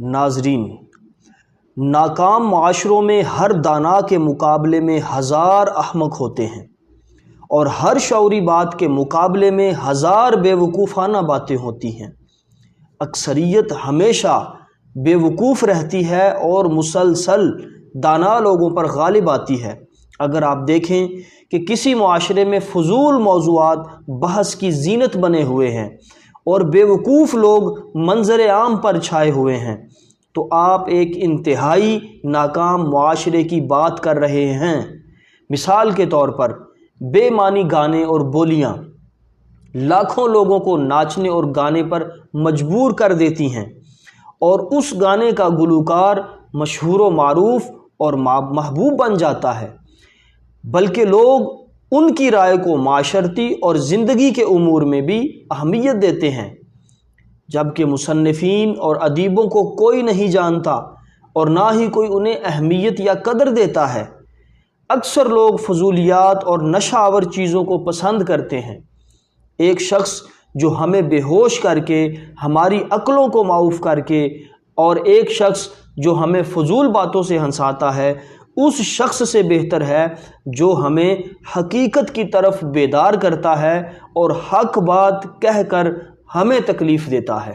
ناظرین، ناکام معاشروں میں ہر دانا کے مقابلے میں ہزار احمق ہوتے ہیں اور ہر شعوری بات کے مقابلے میں ہزار بے وقوفانہ باتیں ہوتی ہیں۔ اکثریت ہمیشہ بے وقوف رہتی ہے اور مسلسل دانا لوگوں پر غالب آتی ہے۔ اگر آپ دیکھیں کہ کسی معاشرے میں فضول موضوعات بحث کی زینت بنے ہوئے ہیں اور بے وقوف لوگ منظر عام پر چھائے ہوئے ہیں، تو آپ ایک انتہائی ناکام معاشرے کی بات کر رہے ہیں۔ مثال کے طور پر بے معنی گانے اور بولیاں لاکھوں لوگوں کو ناچنے اور گانے پر مجبور کر دیتی ہیں، اور اس گانے کا گلوکار مشہور و معروف اور محبوب بن جاتا ہے، بلکہ لوگ ان کی رائے کو معاشرتی اور زندگی کے امور میں بھی اہمیت دیتے ہیں، جبکہ مصنفین اور ادیبوں کو کوئی نہیں جانتا اور نہ ہی کوئی انہیں اہمیت یا قدر دیتا ہے۔ اکثر لوگ فضولیات اور نشہ آور چیزوں کو پسند کرتے ہیں۔ ایک شخص جو ہمیں بے ہوش کر کے، ہماری عقلوں کو معوف کر کے، اور ایک شخص جو ہمیں فضول باتوں سے ہنساتا ہے، اس شخص سے بہتر ہے جو ہمیں حقیقت کی طرف بیدار کرتا ہے اور حق بات کہہ کر ہمیں تکلیف دیتا ہے۔